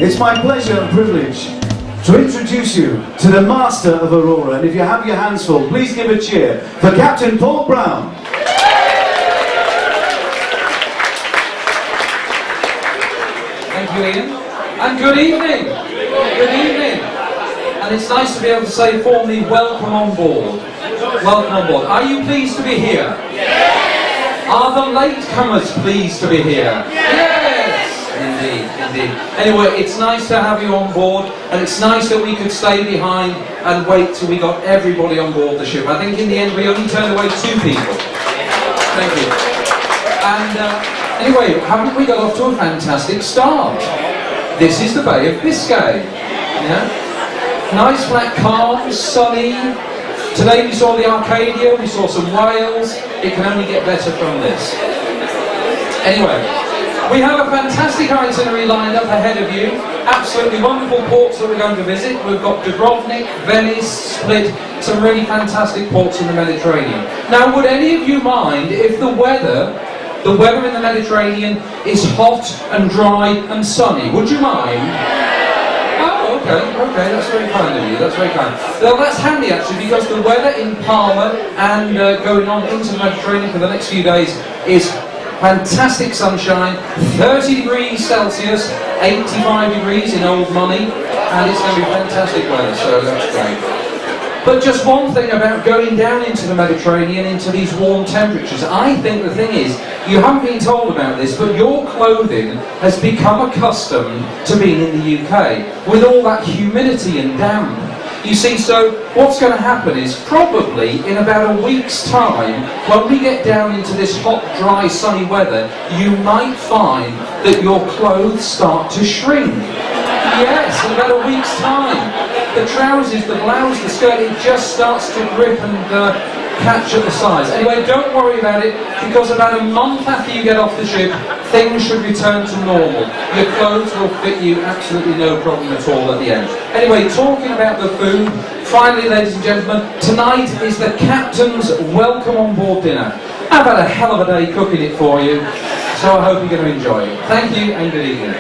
It's my pleasure and privilege to introduce you to the master of Aurora, and if you have your hands full, please give a cheer for Captain Paul Brown. Thank you, Ian. And good evening. Good evening. And it's nice to be able to say formally, welcome on board. Welcome on board. Are you pleased to be here? Yes. Are the latecomers pleased to be here? Yes. Indeed, indeed. Anyway, it's nice to have you on board, and it's nice that we could stay behind and wait till we got everybody on board the ship. I think in the end we only turned away 2 people. Thank you. And anyway, haven't we got off to a fantastic start? This is the Bay of Biscay. Yeah? Nice flat calms, sunny. Today we saw the Arcadia, we saw some whales. It can only get better from this. Anyway, we have a fantastic itinerary lined up ahead of you. Absolutely wonderful ports that we're going to visit. We've got Dubrovnik, Venice, Split, some really fantastic ports in the Mediterranean. Now, would any of you mind if the weather in the Mediterranean is hot and dry and sunny? Would you mind? Oh, okay, that's very kind of you, that's very kind. Well, that's handy actually, because the weather in Palma and going on into the Mediterranean for the next few days is fantastic sunshine, 30 degrees Celsius, 85 degrees in old money, and it's going to be fantastic weather, so that's great. But just one thing about going down into the Mediterranean, into these warm temperatures. I think the thing is, you haven't been told about this, but your clothing has become accustomed to being in the UK, with all that humidity and damp. You see, so what's going to happen is probably in about a week's time, when we get down into this hot, dry, sunny weather, you might find that your clothes start to shrink. Yes, in about a week's time. The trousers, the blouse, the skirt, it just starts to grip and catch at the sides. Anyway, don't worry about it, because about a month after you get off the ship, things should return to normal. Your clothes will fit you absolutely no problem at all at the end. Anyway, talking about the food, finally, ladies and gentlemen, tonight is the captain's welcome on board dinner. I've had a hell of a day cooking it for you, so I hope you're going to enjoy it. Thank you and good evening.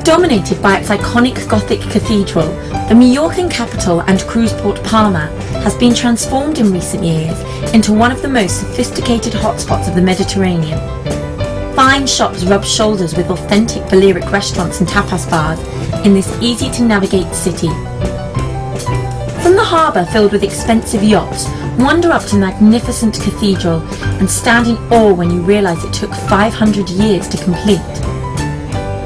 Dominated by its iconic Gothic cathedral, the Majorcan capital and cruise port Palma has been transformed in recent years into one of the most sophisticated hotspots of the Mediterranean. Fine shops rub shoulders with authentic Balearic restaurants and tapas bars in this easy-to-navigate city. From the harbour filled with expensive yachts, wander up to the magnificent cathedral and stand in awe when you realise it took 500 years to complete.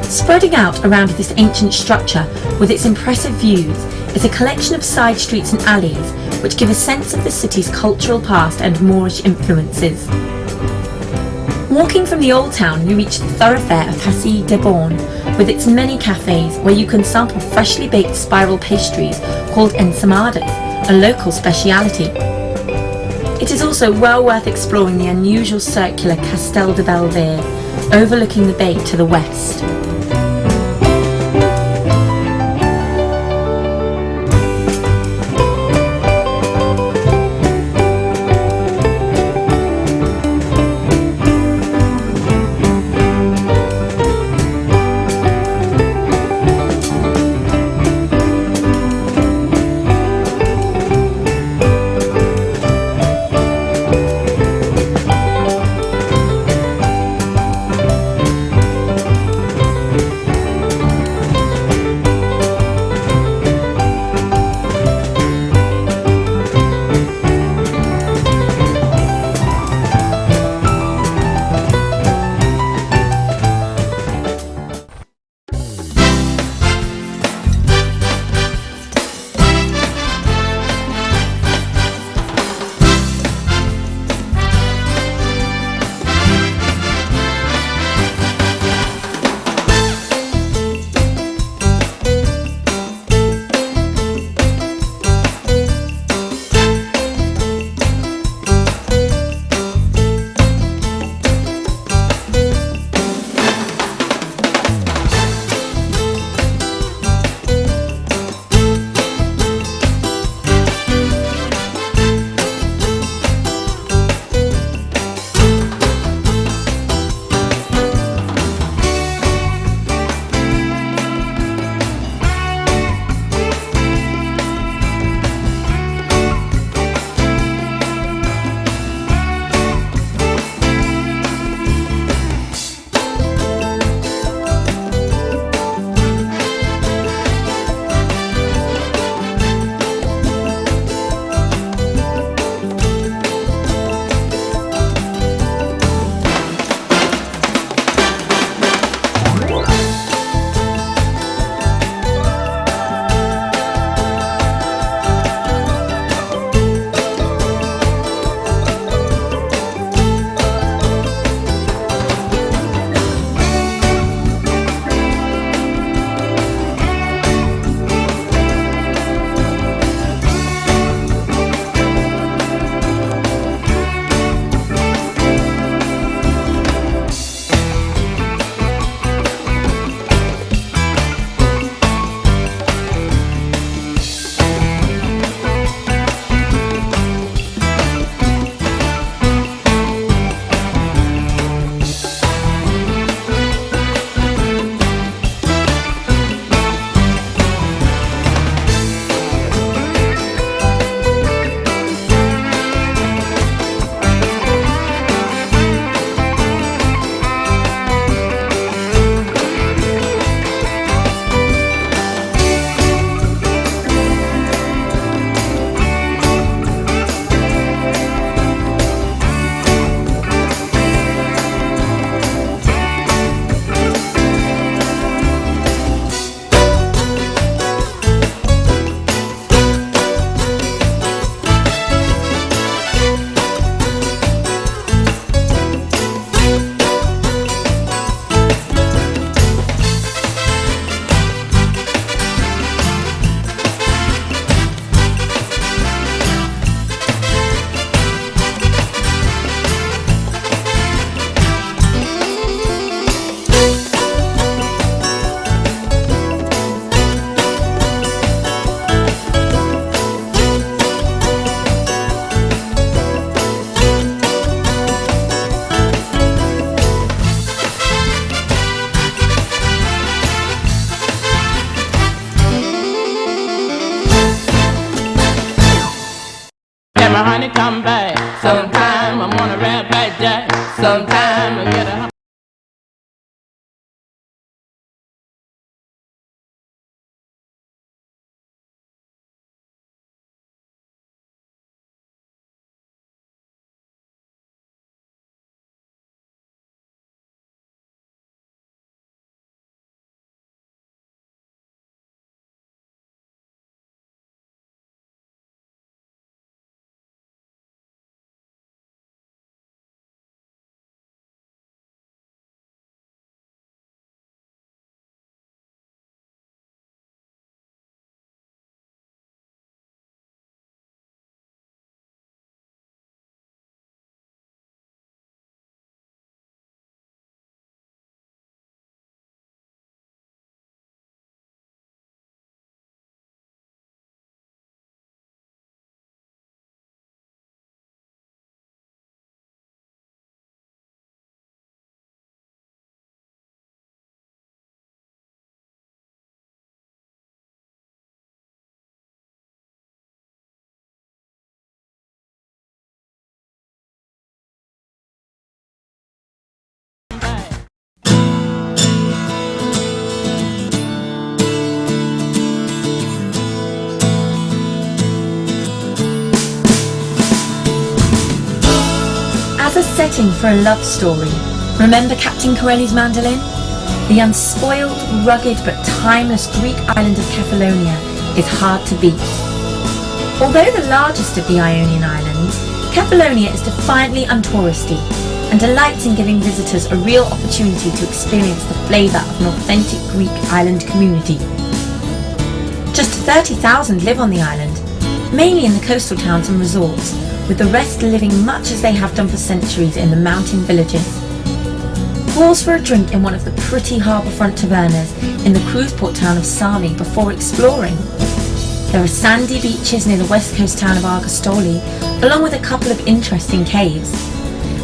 Spreading out around this ancient structure with its impressive views is a collection of side streets and alleys which give a sense of the city's cultural past and Moorish influences. Walking from the old town, you reach the thoroughfare of Passeig de Born with its many cafes where you can sample freshly baked spiral pastries called ensamadas, a local speciality. It is also well worth exploring the unusual circular Castel de Belvedere, overlooking the bay to the west. honey come back. Sometime I'm on a rat back jack. Sometime I get a As a setting for a love story, remember Captain Corelli's mandolin? The unspoiled, rugged but timeless Greek island of Kefalonia is hard to beat. Although the largest of the Ionian Islands, Kefalonia is defiantly untouristy and delights in giving visitors a real opportunity to experience the flavour of an authentic Greek island community. Just 30,000 live on the island, mainly in the coastal towns and resorts, with the rest living much as they have done for centuries in the mountain villages. Pause for a drink in one of the pretty harbourfront tavernas in the cruise port town of Sami before exploring. There are sandy beaches near the west coast town of Argostoli, along with a couple of interesting caves.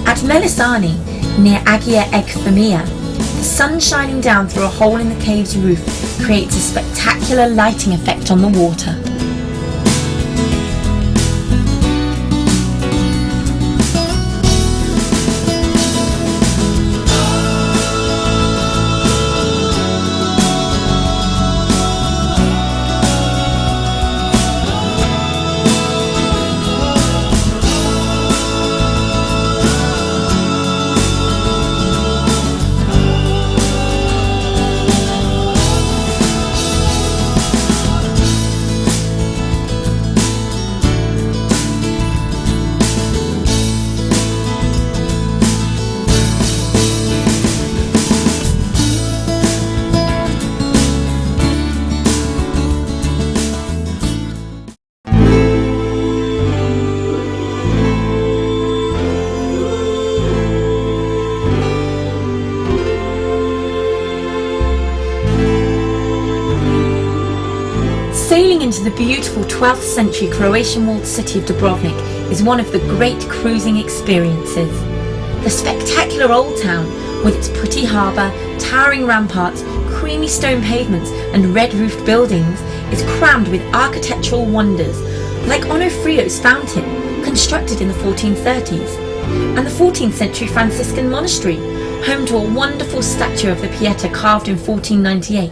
At Melisani, near Agia Ekthymia, the sun shining down through a hole in the cave's roof creates a spectacular lighting effect on the water. Sailing into the beautiful 12th century Croatian walled city of Dubrovnik is one of the great cruising experiences. The spectacular old town, with its pretty harbour, towering ramparts, creamy stone pavements and red-roofed buildings, is crammed with architectural wonders, like Onofrio's fountain, constructed in the 1430s, and the 14th century Franciscan monastery, home to a wonderful statue of the Pieta carved in 1498,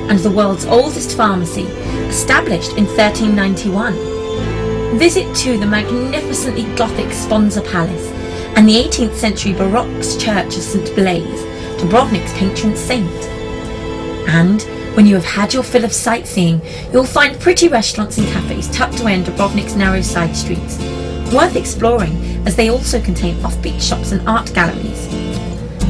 and the world's oldest pharmacy, established in 1391. Visit too the magnificently Gothic Sponza Palace and the 18th century Baroque Church of St Blaise, Dubrovnik's patron saint. And when you have had your fill of sightseeing, you'll find pretty restaurants and cafes tucked away in Dubrovnik's narrow side streets, worth exploring as they also contain offbeat shops and art galleries.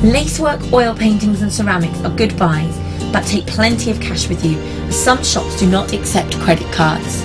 Lacework, oil paintings and ceramics are good buys, but take plenty of cash with you, as some shops do not accept credit cards.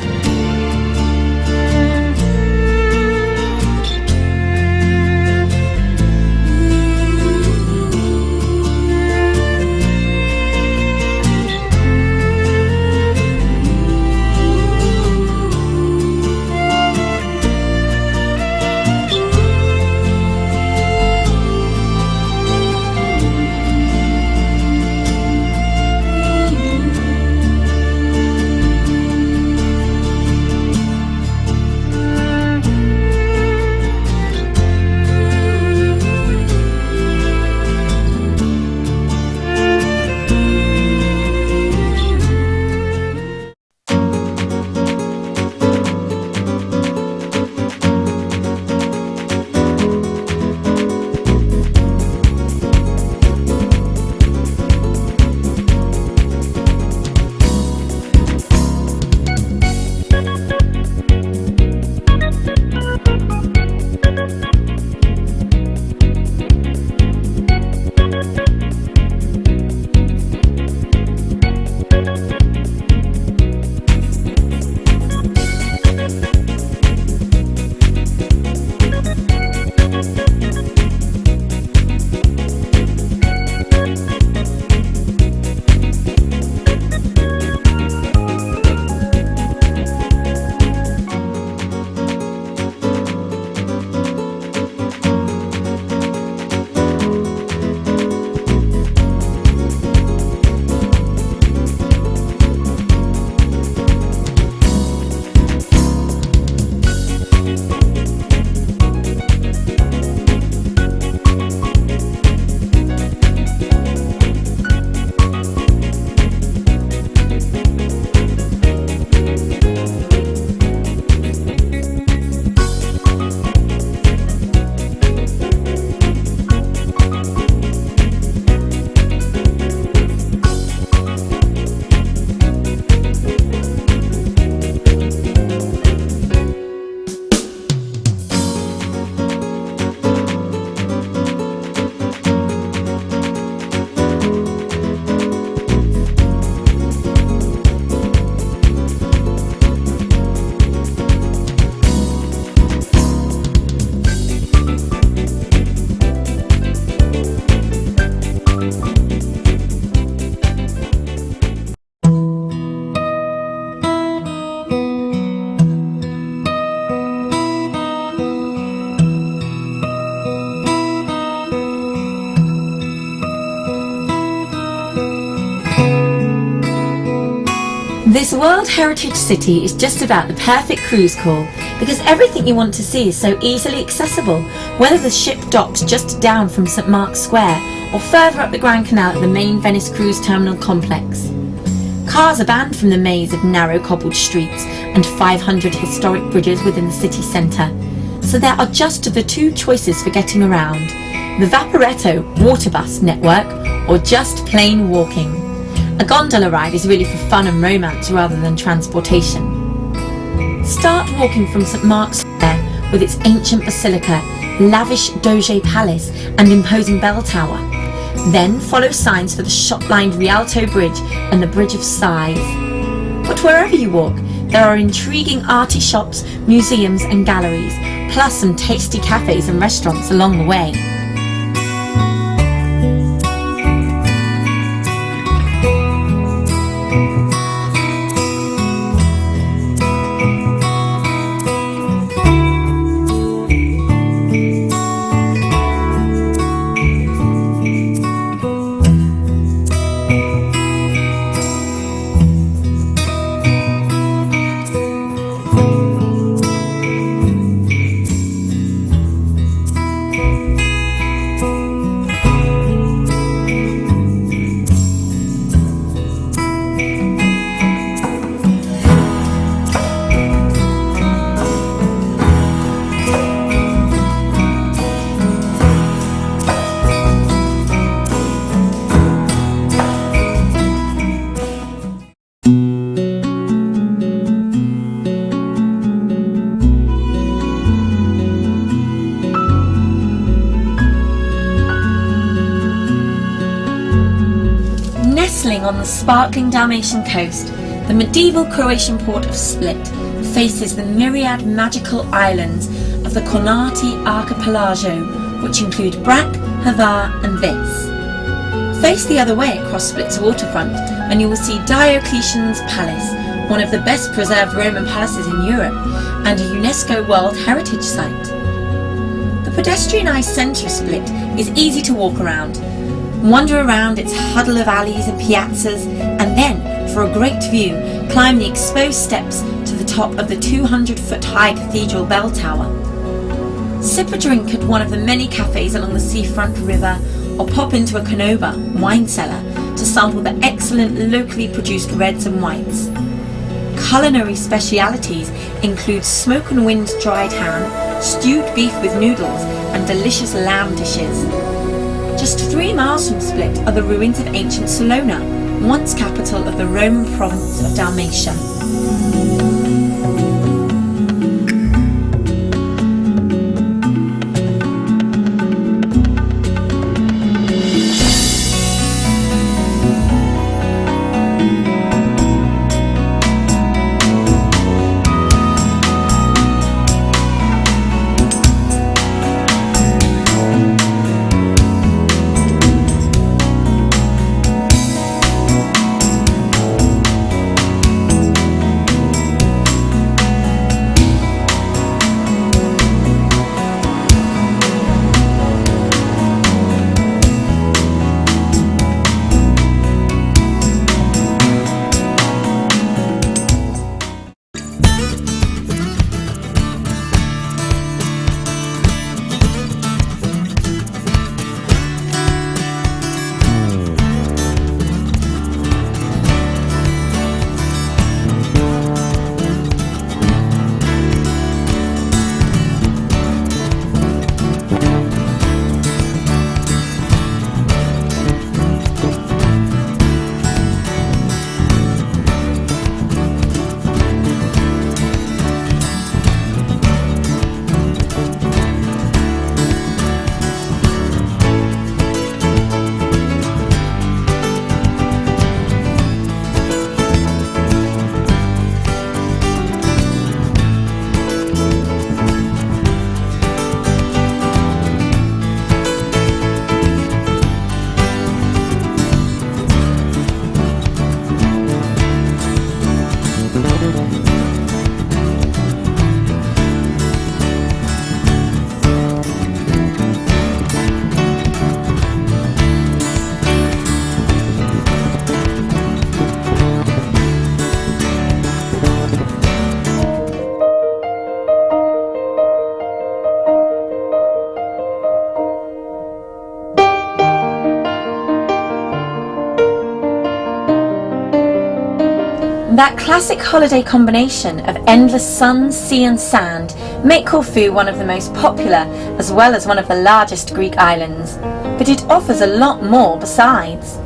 This World Heritage City is just about the perfect cruise call because everything you want to see is so easily accessible, whether the ship docks just down from St Mark's Square or further up the Grand Canal at the main Venice Cruise Terminal complex. Cars are banned from the maze of narrow cobbled streets and 500 historic bridges within the city centre, so there are just the two choices for getting around: the Vaporetto water bus network or just plain walking. A gondola ride is really for fun and romance rather than transportation. Start walking from St Mark's Square with its ancient basilica, lavish Doge Palace and imposing bell tower. Then follow signs for the shot-lined Rialto Bridge and the Bridge of Sighs. But wherever you walk, there are intriguing arty shops, museums and galleries, plus some tasty cafes and restaurants along the way. Nestling on the sparkling Dalmatian coast, the medieval Croatian port of Split faces the myriad magical islands of the Kornati archipelago, which include Brac, Hvar and Vis. Face the other way across Split's waterfront and you will see Diocletian's Palace, one of the best preserved Roman palaces in Europe and a UNESCO World Heritage Site. The pedestrianised centre of Split is easy to walk around. Wander around its huddle of alleys and piazzas, and then, for a great view, climb the exposed steps to the top of the 200-foot-high cathedral bell tower. Sip a drink at one of the many cafes along the seafront river, or pop into a Canova wine cellar to sample the excellent locally produced reds and whites. Culinary specialities include smoke and wind dried ham, stewed beef with noodles, and delicious lamb dishes. Just 3 miles from Split are the ruins of ancient Salona, once capital of the Roman province of Dalmatia. That classic holiday combination of endless sun, sea and sand make Corfu one of the most popular as well as one of the largest Greek islands. But it offers a lot more besides.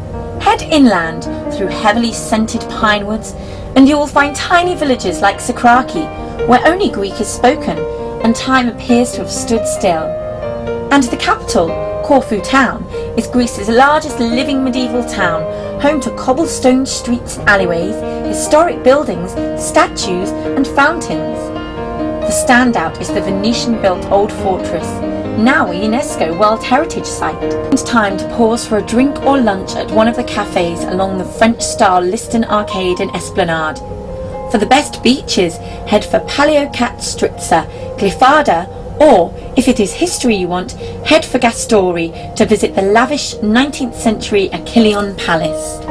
Head inland through heavily scented pine woods and you will find tiny villages like Sakraki, where only Greek is spoken and time appears to have stood still. And the capital, Corfu town, is Greece's largest living medieval town, home to cobblestone streets and alleyways, historic buildings, statues and fountains. The standout is the Venetian-built old fortress, now a UNESCO World Heritage Site. It's time to pause for a drink or lunch at one of the cafes along the French-style Liston Arcade and Esplanade. For the best beaches, head for Paleocat Stritza, Glyfada, or, if it is history you want, head for Gastori to visit the lavish 19th century Achilleon Palace.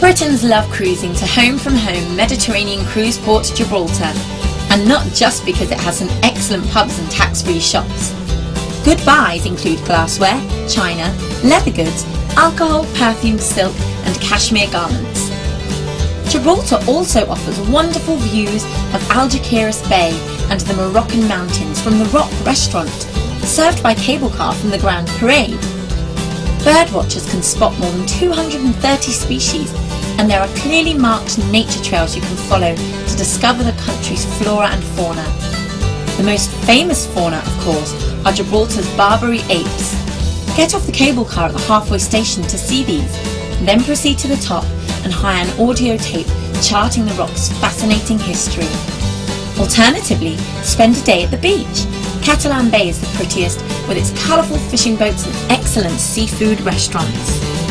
Britons love cruising to home from home Mediterranean cruise port Gibraltar, and not just because it has some excellent pubs and tax-free shops. Good buys include glassware, china, leather goods, alcohol, perfume, silk and cashmere garments. Gibraltar also offers wonderful views of Algeciras Bay and the Moroccan mountains from the Rock restaurant, served by cable car from the Grand Parade. Birdwatchers can spot more than 230 species, and there are clearly marked nature trails you can follow to discover the country's flora and fauna. The most famous fauna, of course, are Gibraltar's Barbary apes. Get off the cable car at the halfway station to see these, then proceed to the top and hire an audio tape charting the rock's fascinating history. Alternatively, spend a day at the beach. Catalan Bay is the prettiest, with its colourful fishing boats and excellent seafood restaurants.